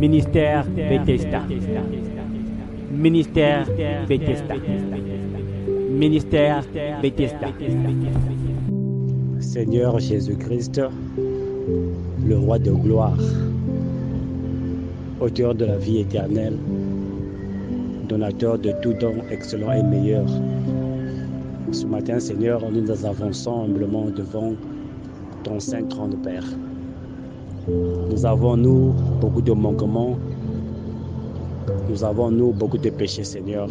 Ministère Bethesda. Ministère Bethesda. Ministère Bethesda. Seigneur Jésus-Christ, le roi de gloire, auteur de la vie éternelle, donateur de tout don excellent et meilleur. Ce matin, Seigneur, nous nous avançons humblement devant ton saint trône, Père. Nous avons, nous, beaucoup de manquements. Nous avons, nous, beaucoup de péchés, Seigneur.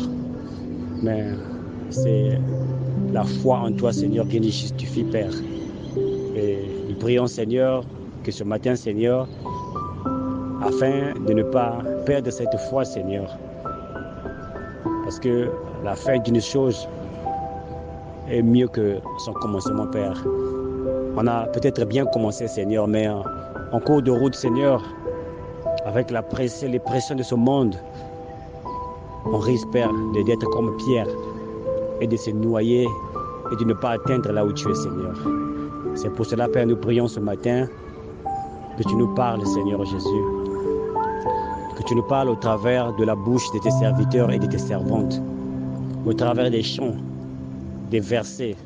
Mais c'est la foi en toi, Seigneur, qui nous justifie, Père. Et nous prions, Seigneur, que ce matin, Seigneur, afin de ne pas perdre cette foi, Seigneur. Parce que la fin d'une chose est mieux que son commencement, Père. On a peut-être bien commencé, Seigneur, mais en cours de route, Seigneur, avec les pressions de ce monde, on risque, Père, d'être comme Pierre et de se noyer et de ne pas atteindre là où tu es, Seigneur. C'est pour cela, Père, nous prions ce matin que tu nous parles, Seigneur Jésus. Que tu nous parles au travers de la bouche de tes serviteurs et de tes servantes, au travers des chants, des versets,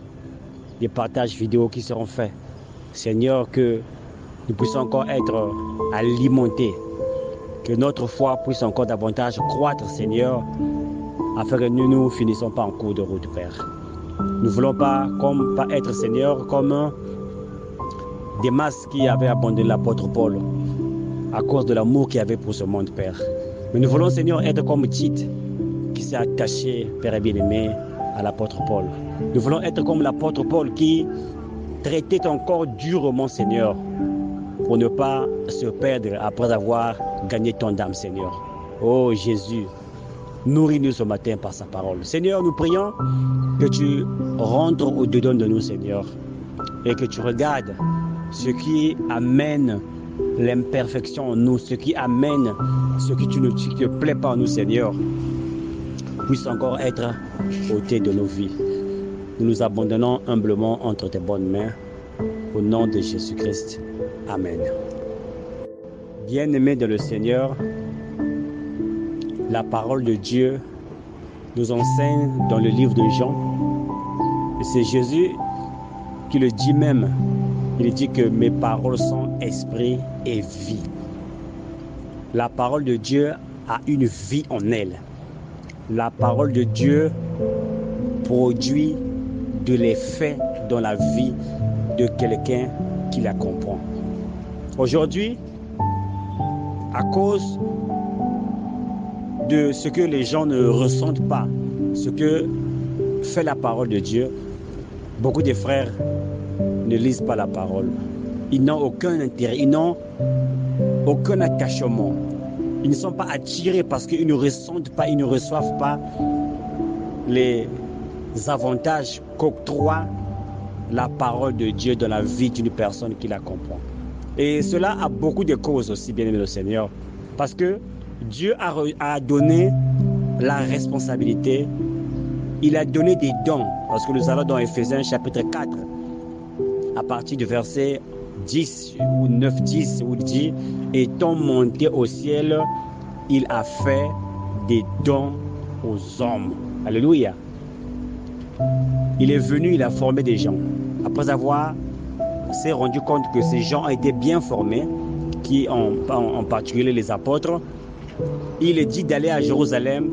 des partages vidéo qui seront faits. Seigneur, que nous puissions encore être alimentés, que notre foi puisse encore davantage croître, Seigneur, afin que nous ne finissons pas en cours de route, Père. Nous ne voulons pas être, Seigneur, comme des masses qui avaient abandonné l'apôtre Paul à cause de l'amour qu'il y avait pour ce monde, Père. Mais nous voulons, Seigneur, être comme Tite, qui s'est attaché, Père bien-aimé, à l'apôtre Paul. Nous voulons être comme l'apôtre Paul qui traitait encore durement, Seigneur, pour ne pas se perdre après avoir gagné ton âme, Seigneur. Oh Jésus, nourris-nous ce matin par sa parole. Seigneur, nous prions que tu rentres au-dedans de nous, Seigneur, et que tu regardes ce qui amène l'imperfection en nous, ce qui amène ce qui ne te plaît pas en nous, Seigneur, puisse encore être ôté de nos vies. Nous nous abandonnons humblement entre tes bonnes mains, au nom de Jésus-Christ. Amen. Bien-aimés de le Seigneur, la parole de Dieu nous enseigne dans le livre de Jean. Et c'est Jésus qui le dit même. Il dit que mes paroles sont esprit et vie. La parole de Dieu a une vie en elle. La parole de Dieu produit de l'effet dans la vie de quelqu'un qui la comprend. Aujourd'hui, à cause de ce que les gens ne ressentent pas, ce que fait la parole de Dieu, beaucoup de frères ne lisent pas la parole. Ils n'ont aucun intérêt, ils n'ont aucun attachement. Ils ne sont pas attirés parce qu'ils ne ressentent pas, ils ne reçoivent pas les avantages qu'octroie la parole de Dieu dans la vie d'une personne qui la comprend. Et cela a beaucoup de causes aussi, bien-aimé le Seigneur, parce que Dieu a donné la responsabilité, il a donné des dons, parce que nous allons dans Éphésiens chapitre 4, à partir du verset 10 ou 9-10, où il dit « Étant monté au ciel, il a fait des dons aux hommes. » Alléluia. Il est venu, il a formé des gens. Après avoir s'est rendu compte que ces gens étaient bien formés, qui en particulier les apôtres, il est dit d'aller à Jérusalem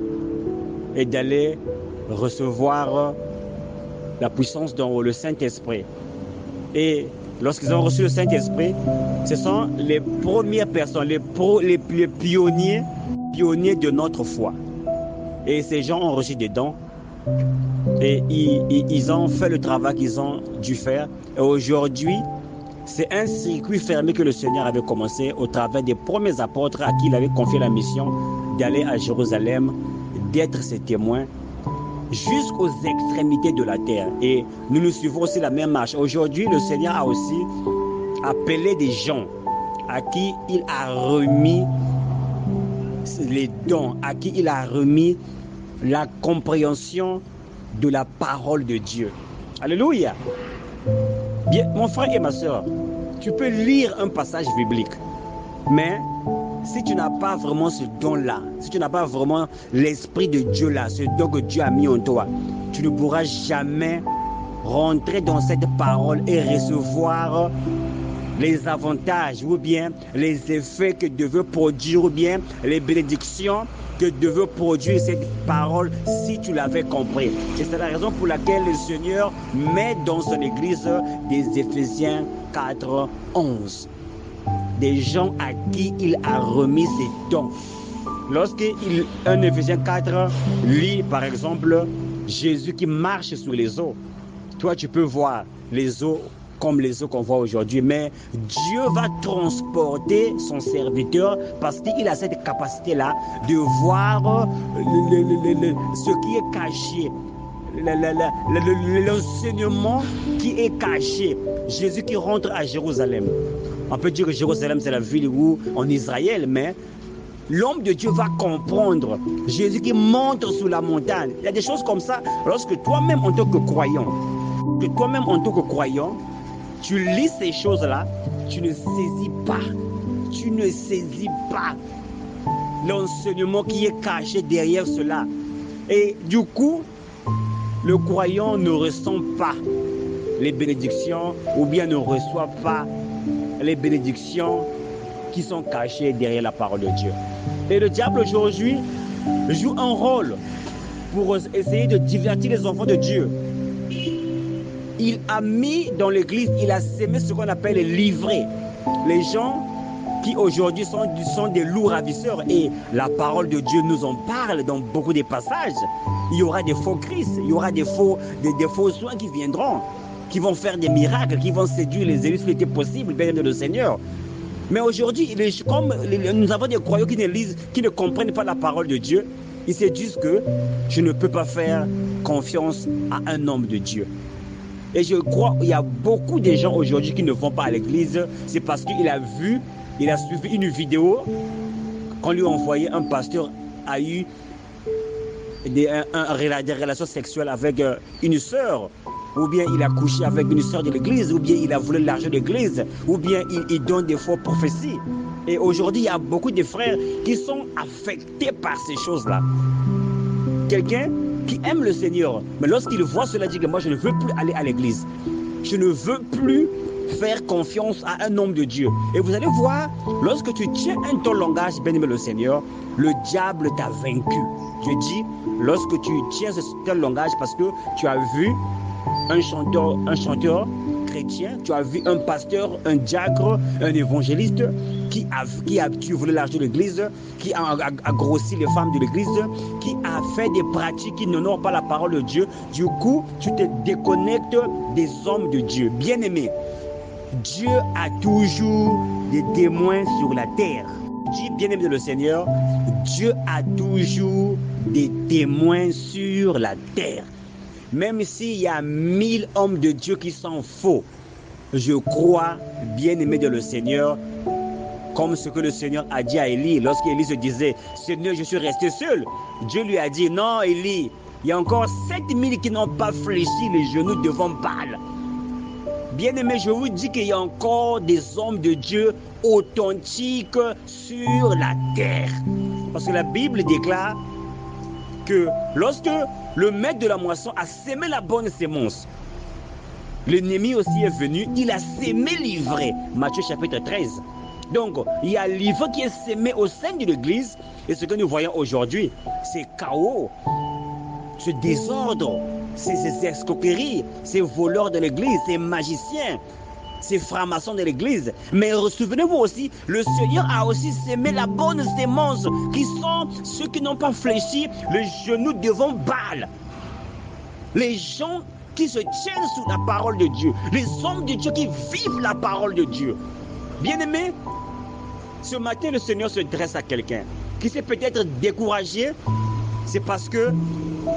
et d'aller recevoir la puissance dans le Saint-Esprit. Et lorsqu'ils ont reçu le Saint-Esprit, ce sont les premières personnes, les pionniers de notre foi. Et ces gens ont reçu des dons et ils ont fait le travail qu'ils ont dû faire. Et aujourd'hui, c'est un circuit fermé que le Seigneur avait commencé au travers des premiers apôtres à qui il avait confié la mission d'aller à Jérusalem, d'être ses témoins jusqu'aux extrémités de la terre. Et nous suivons aussi la même marche. Aujourd'hui, le Seigneur a aussi appelé des gens à qui il a remis les dons, à qui il a remis la compréhension de la parole de Dieu. Alléluia. Bien, mon frère et ma soeur, tu peux lire un passage biblique, mais si tu n'as pas vraiment ce don-là, si tu n'as pas vraiment l'Esprit de Dieu-là, ce don que Dieu a mis en toi, tu ne pourras jamais rentrer dans cette parole et recevoir les avantages ou bien les effets que devait produire ou bien les bénédictions que devait produire cette parole si tu l'avais compris. Et c'est la raison pour laquelle le Seigneur met dans son église des Éphésiens 4, 11. Des gens à qui il a remis ses dons. Lorsqu'un Éphésiens 4 lit par exemple Jésus qui marche sur les eaux, toi tu peux voir les eaux comme les eaux qu'on voit aujourd'hui, mais Dieu va transporter son serviteur parce qu'il a cette capacité-là de voir ce qui est caché, l'enseignement qui est caché. Jésus qui rentre à Jérusalem. On peut dire que Jérusalem c'est la ville où en Israël, mais l'homme de Dieu va comprendre. Jésus qui monte sur la montagne. Il y a des choses comme ça. Lorsque toi-même en tant que croyant, tu lis ces choses-là, tu ne saisis pas l'enseignement qui est caché derrière cela. Et du coup, le croyant ne ressent pas les bénédictions ou bien ne reçoit pas les bénédictions qui sont cachées derrière la parole de Dieu. Et le diable aujourd'hui joue un rôle pour essayer de divertir les enfants de Dieu. Il a mis dans l'église, il a sémé ce qu'on appelle les livrets. Les gens qui aujourd'hui sont des loups ravisseurs. Et la parole de Dieu nous en parle dans beaucoup de passages. Il y aura des faux Christ, il y aura des faux soins qui viendront, qui vont faire des miracles, qui vont séduire les élus si c'était possible, bien de le Seigneur. Mais aujourd'hui, comme nous avons des croyants qui ne comprennent pas la parole de Dieu, ils se disent que je ne peux pas faire confiance à un homme de Dieu. Et je crois qu'il y a beaucoup de gens aujourd'hui qui ne vont pas à l'église. C'est parce qu'il a suivi une vidéo qu'on lui a envoyé. Un pasteur a eu des relations sexuelles avec une sœur, ou bien il a couché avec une sœur de l'église, ou bien il a volé l'argent de l'église, ou bien il donne des faux prophéties. Et aujourd'hui, il y a beaucoup de frères qui sont affectés par ces choses-là. Quelqu'un qui aime le Seigneur, mais lorsqu'il voit cela, dit que moi je ne veux plus aller à l'église. Je ne veux plus faire confiance à un homme de Dieu. Et vous allez voir, lorsque tu tiens un ton langage, bien-aimé le Seigneur, le diable t'a vaincu. Je dis, lorsque tu tiens ce tel langage, parce que tu as vu un chanteur chrétien, tu as vu un pasteur, un diacre, un évangéliste qui a volé l'argent de l'église, qui a grossi les femmes de l'église, qui a fait des pratiques qui n'honorent pas la parole de Dieu. Du coup, tu te déconnectes des hommes de Dieu. Bien-aimé, Dieu a toujours des témoins sur la terre. Dis, bien-aimé de le Seigneur, Dieu a toujours des témoins sur la terre. Même s'il y a 1000 hommes de Dieu qui sont faux, je crois, bien-aimé de le Seigneur, comme ce que le Seigneur a dit à Élie, lorsqu'Élie se disait, Seigneur, je suis resté seul. Dieu lui a dit, non, Élie, il y a encore 7000 qui n'ont pas fléchi les genoux devant Baal. Bien-aimé, je vous dis qu'il y a encore des hommes de Dieu authentiques sur la terre. Parce que la Bible déclare que lorsque le maître de la moisson a sémé la bonne sémence, l'ennemi aussi est venu, il a sémé l'ivraie. Matthieu chapitre 13. Donc, il y a l'ivraie qui est sémé au sein de l'église. Et ce que nous voyons aujourd'hui, c'est chaos, ce désordre, ces escroqueries, ces voleurs de l'église, ces magiciens, ces francs-maçons de l'église. Mais souvenez-vous aussi, le Seigneur a aussi sémé la bonne sémence, qui sont ceux qui n'ont pas fléchi les genoux devant Baal. Les gens qui se tiennent sous la parole de Dieu, les hommes de Dieu qui vivent la parole de Dieu. Bien-aimés, ce matin, le Seigneur se dresse à quelqu'un qui s'est peut-être découragé. C'est parce que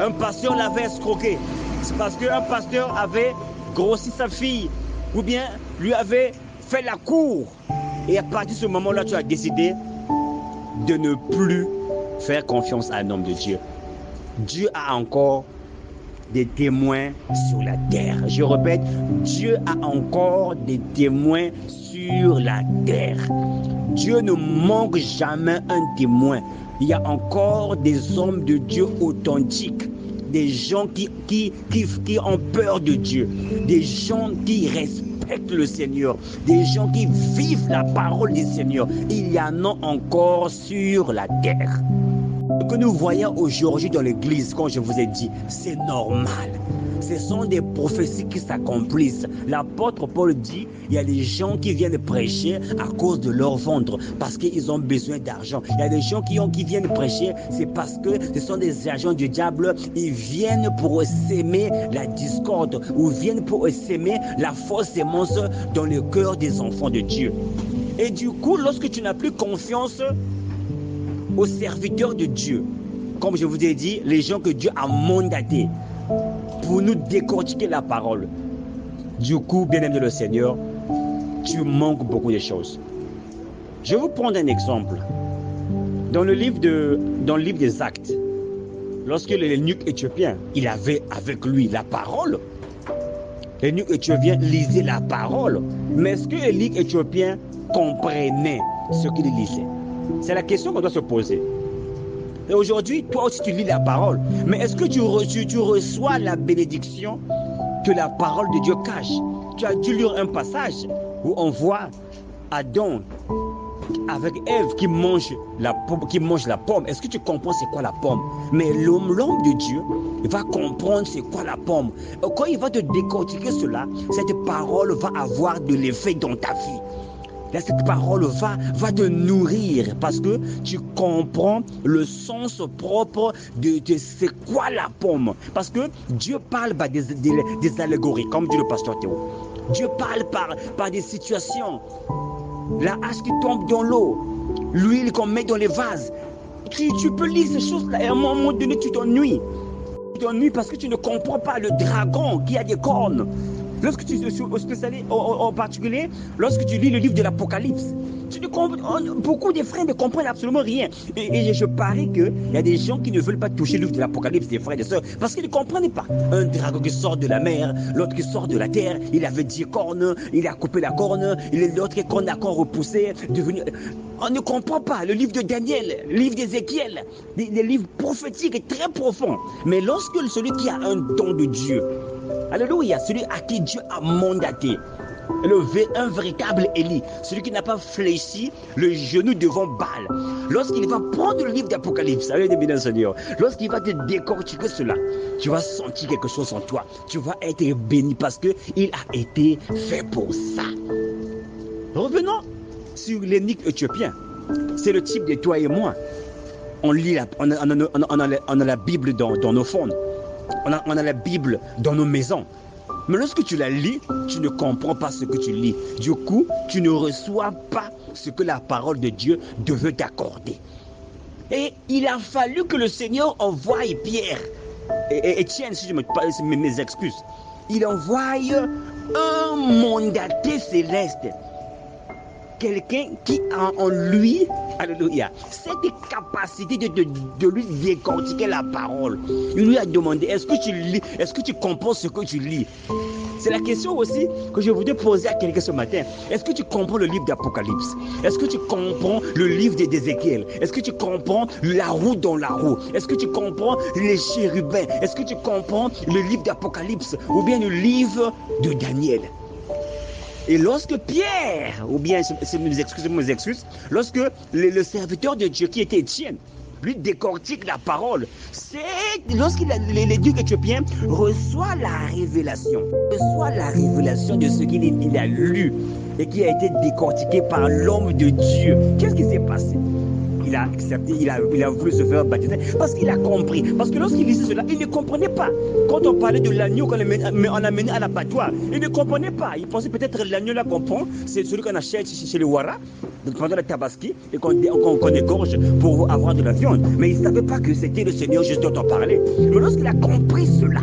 un pasteur l'avait escroqué. C'est parce qu'un pasteur avait grossi sa fille, ou bien lui avait fait la cour. Et à partir de ce moment-là, tu as décidé de ne plus faire confiance à un homme de Dieu. Dieu a encore des témoins sur la terre. Je répète, Dieu a encore des témoins sur la terre. Dieu ne manque jamais un témoin. Il y a encore des hommes de Dieu authentiques, des gens qui ont peur de Dieu, des gens qui respectent le Seigneur, des gens qui vivent la parole du Seigneur. Il y en a encore sur la terre. Ce que nous voyons aujourd'hui dans l'église, comme je vous ai dit, c'est normal. Ce sont des prophéties qui s'accomplissent. L'apôtre Paul dit, il y a des gens qui viennent prêcher à cause de leur ventre, parce qu'ils ont besoin d'argent. Il y a des gens qui viennent prêcher, c'est parce que ce sont des agents du diable. Ils viennent pour s'aimer la discorde, ou viennent pour s'aimer la fausse sémence dans le cœur des enfants de Dieu. Et du coup, lorsque tu n'as plus confiance aux serviteurs de Dieu, comme je vous ai dit, les gens que Dieu a mandatés pour nous décortiquer la parole, du coup, bien-aimé le Seigneur, tu manques beaucoup de choses. Je vais vous prendre un exemple. Dans le livre des Actes, lorsque l'eunuque éthiopien, il avait avec lui la parole, l'eunuque éthiopien lisait la parole, mais est-ce que l'eunuque éthiopien comprenait ce qu'il lisait? C'est la question qu'on doit se poser. Et aujourd'hui, toi aussi tu lis la parole, mais est-ce que tu reçois la bénédiction que la parole de Dieu cache? Tu as dû lire un passage où on voit Adam avec Ève qui mange la pomme. Est-ce que tu comprends c'est quoi la pomme? Mais l'homme de Dieu va comprendre c'est quoi la pomme. Et quand il va te décortiquer cela, cette parole va avoir de l'effet dans ta vie. Là, cette parole va te nourrir parce que tu comprends le sens propre de c'est quoi la pomme. Parce que Dieu parle des allégories, comme dit le pasteur Théo. Dieu parle par des situations. La hache qui tombe dans l'eau, l'huile qu'on met dans les vases. Tu peux lire ces choses-là et à un moment donné, tu t'ennuies. Tu t'ennuies parce que tu ne comprends pas le dragon qui a des cornes. Lorsque tu en particulier, lorsque tu lis le livre de l'Apocalypse, beaucoup de frères ne comprennent absolument rien. Et je parie qu'il y a des gens qui ne veulent pas toucher le livre de l'Apocalypse, des frères et des sœurs, parce qu'ils ne comprennent pas. Un dragon qui sort de la mer, l'autre qui sort de la terre, il avait 10 cornes, il a coupé la corne, l'autre corne a encore repoussé, on ne comprend pas. Le livre de Daniel, le livre d'Ézéchiel, des livres prophétiques et très profonds. Mais lorsque celui qui a un don de Dieu, alléluia, celui à qui Dieu a mandaté, un véritable Élie, celui qui n'a pas fléchi le genou devant Baal, lorsqu'il va prendre le livre d'Apocalypse, Seigneur, lorsqu'il va te décortiquer cela, tu vas sentir quelque chose en toi, tu vas être béni parce qu'il a été fait pour ça. Revenons sur l'eunuque éthiopien. C'est le type de toi et moi. On a la Bible dans nos fonds. On a la Bible dans nos maisons. Mais lorsque tu la lis, tu ne comprends pas ce que tu lis. Du coup, tu ne reçois pas ce que la parole de Dieu devait t'accorder. Et il a fallu que le Seigneur envoie Pierre. Et Étienne, si je me parle, c'est mes excuses. Il envoie un mandaté céleste. Quelqu'un qui a en lui, alléluia, cette capacité de lui décortiquer la parole. Il lui a demandé, est-ce que tu lis, est-ce que tu comprends ce que tu lis? C'est la question aussi que je voudrais poser à quelqu'un ce matin. Est-ce que tu comprends le livre d'Apocalypse? Est-ce que tu comprends le livre d'Ézéchiel? Est-ce que tu comprends la roue dans la roue? Est-ce que tu comprends les chérubins? Est-ce que tu comprends le livre d'Apocalypse ou bien le livre de Daniel? Et lorsque Pierre, ou bien, mes excuses, lorsque le serviteur de Dieu qui était Étienne, lui décortique la parole, c'est lorsqu'il l'éduc éthiopien reçoit la révélation de ce qu'il a lu et qui a été décortiqué par l'homme de Dieu. Qu'est-ce qui s'est passé? Il a accepté, il a voulu se faire baptiser parce qu'il a compris. Parce que lorsqu'il lisait cela, il ne comprenait pas. Quand on parlait de l'agneau qu'on a mené à l'abattoir, il ne comprenait pas. Il pensait peut-être que l'agneau là qu'on prend, c'est celui qu'on achète chez les Wara, pendant la tabaski, et qu'on égorge pour avoir de la viande. Mais il ne savait pas que c'était le Seigneur Jésus dont on parlait. Mais lorsqu'il a compris cela,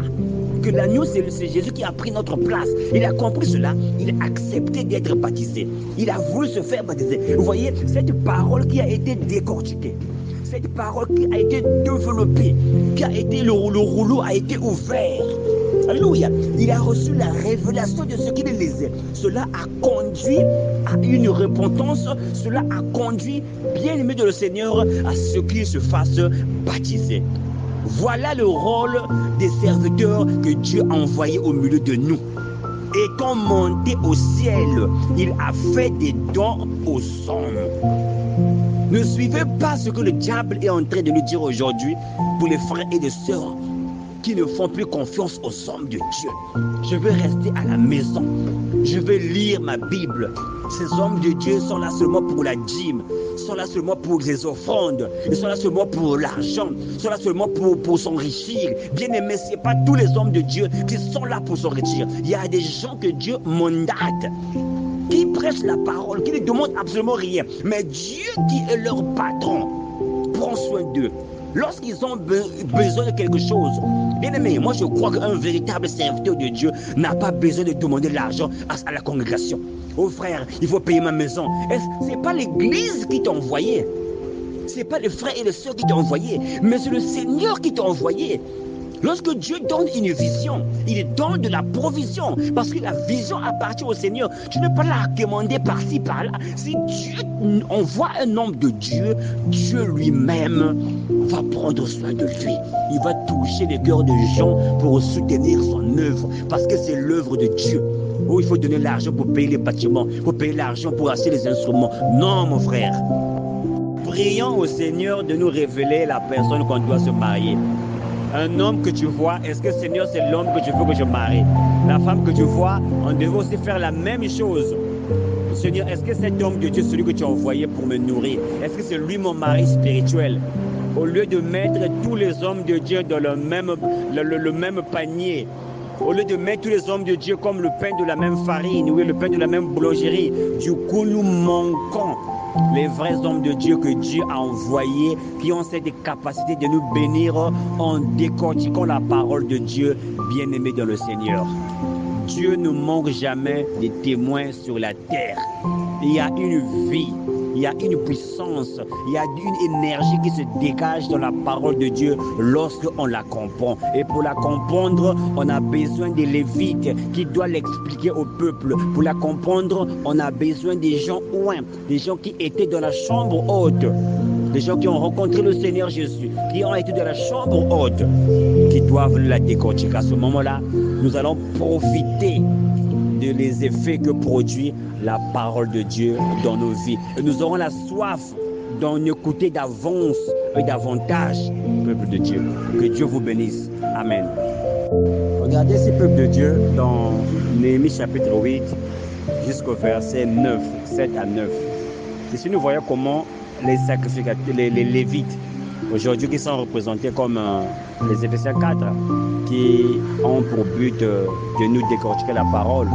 que l'agneau c'est Jésus qui a pris notre place, il a compris cela, il a accepté d'être baptisé, il a voulu se faire baptiser. Vous voyez, cette parole qui a été décortiquée, cette parole qui a été développée, qui a été le rouleau a été ouvert. Alléluia. Il a reçu la révélation de ce qu'il lisait. Cela a conduit à une repentance, cela a conduit, bien aimé de le Seigneur, à ce qu'il se fasse baptiser. Voilà le rôle des serviteurs que Dieu a envoyés au milieu de nous. Étant monté au ciel, il a fait des dons aux hommes. Ne suivez pas ce que le diable est en train de nous dire aujourd'hui pour les frères et les sœurs qui ne font plus confiance aux hommes de Dieu. Je veux rester à la maison. Je veux lire ma Bible. Ces hommes de Dieu sont là seulement pour la dîme, sont là seulement pour les offrandes, ils sont là seulement pour l'argent, sont là seulement pour s'enrichir. Bien aimé, ce n'est pas tous les hommes de Dieu qui sont là pour s'enrichir. Il y a des gens que Dieu mandate, qui prêchent la parole, qui ne demandent absolument rien. Mais Dieu qui est leur patron prend soin d'eux. Lorsqu'ils ont besoin de quelque chose, bien aimé, moi je crois qu'un véritable serviteur de Dieu n'a pas besoin de demander l'argent à la congrégation. Oh frère, il faut payer ma maison. Ce n'est pas l'église qui t'a envoyé. Ce n'est pas les frères et les sœurs qui t'ont envoyé, mais c'est le Seigneur qui t'a envoyé. Lorsque Dieu donne une vision, il donne de la provision, parce que la vision appartient au Seigneur. Tu ne peux pas la commander par-ci, par-là. Si Dieu envoie un homme de Dieu, Dieu lui-même va prendre soin de lui. Il va toucher les cœurs des gens pour soutenir son œuvre, parce que c'est l'œuvre de Dieu. Oh, il faut donner l'argent pour payer les bâtiments, pour payer l'argent pour acheter les instruments. Non, mon frère. Prions au Seigneur de nous révéler la personne qu'on doit se marier. Un homme que tu vois, est-ce que Seigneur, c'est l'homme que tu veux que je marie? La femme que tu vois, on devait aussi faire la même chose. Seigneur, est-ce que cet homme de Dieu, celui que tu as envoyé pour me nourrir, est-ce que c'est lui mon mari spirituel? Au lieu de mettre tous les hommes de Dieu dans le même panier, au lieu de mettre tous les hommes de Dieu comme le pain de la même farine, ou le pain de la même boulangerie, du coup nous manquons les vrais hommes de Dieu que Dieu a envoyés, qui ont cette capacité de nous bénir en décortiquant la parole de Dieu, bien-aimé dans le Seigneur. Dieu ne manque jamais de témoins sur la terre. Il y a une vie, il y a une puissance, il y a une énergie qui se dégage dans la parole de Dieu lorsqu'on la comprend. Et pour la comprendre, on a besoin des Lévites qui doivent l'expliquer au peuple. Pour la comprendre, on a besoin des gens loin, des gens qui étaient dans la chambre haute, des gens qui ont rencontré le Seigneur Jésus, qui ont été dans la chambre haute, qui doivent la décortiquer. À ce moment-là, nous allons profiter des effets que produit la parole de Dieu dans nos vies. Et nous aurons la soif d'en écouter d'avance et davantage, peuple de Dieu. Que Dieu vous bénisse. Amen. Regardez ces peuples de Dieu dans Néhémie chapitre 8 jusqu'au verset 9, 7 à 9. Ici, nous voyons comment les sacrificateurs, les Lévites, aujourd'hui qui sont représentés comme les Éphésiens 4, qui ont pour but de nous décortiquer la parole,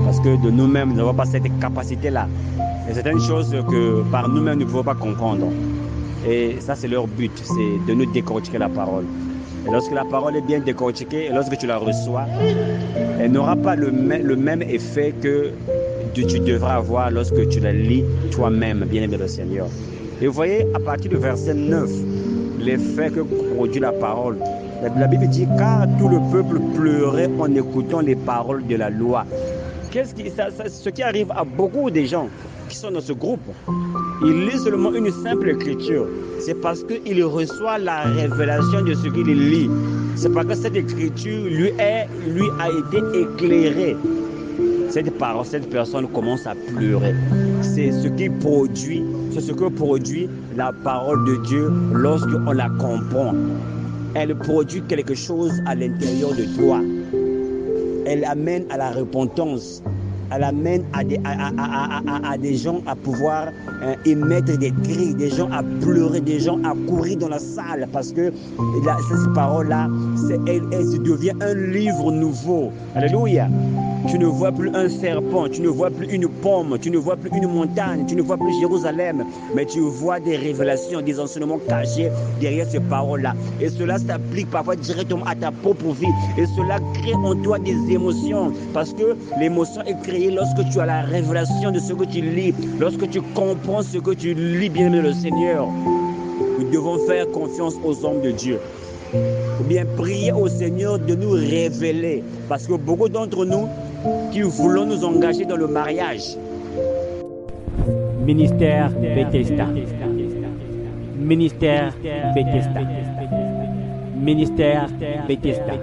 parce que de nous-mêmes, nous n'avons pas cette capacité-là. Et c'est une chose que par nous-mêmes, nous ne pouvons pas comprendre. Et ça, c'est leur but, c'est de nous décortiquer la parole. Et lorsque la parole est bien décortiquée, et lorsque tu la reçois, elle n'aura pas le même effet que tu devras avoir lorsque tu la lis toi-même, bien-aimé le Seigneur. Et vous voyez, à partir du verset 9, l'effet que produit la parole. La Bible dit, car tout le peuple pleurait en écoutant les paroles de la loi. Ce qui arrive à beaucoup de gens qui sont dans ce groupe, ils lisent seulement une simple écriture. C'est parce qu'il reçoit la révélation de ce qu'il lit. C'est parce que cette écriture lui a été éclairée. Cette personne commence à pleurer. C'est ce que produit la parole de Dieu lorsqu'on la comprend. Elle produit quelque chose à l'intérieur de toi. Elle amène à la repentance. Elle amène à des gens à pouvoir émettre des cris, des gens à pleurer, des gens à courir dans la salle, parce que cette parole-là, elle devient un livre nouveau. Alléluia. Tu ne vois plus un serpent, tu ne vois plus une pomme, tu ne vois plus une montagne, tu ne vois plus Jérusalem, mais tu vois des révélations, des enseignements cachés derrière ces paroles-là. Et cela s'applique parfois directement à ta propre vie. Et cela crée en toi des émotions, parce que l'émotion est créée lorsque tu as la révélation de ce que tu lis, lorsque tu comprends ce que tu lis, bien aimé le Seigneur. Nous devons faire confiance aux hommes de Dieu. Ou bien prier au Seigneur de nous révéler, parce que beaucoup d'entre nous qui voulons nous engager dans le mariage, Ministère Bethesda. Ministère Bethesda. Ministère Bethesda.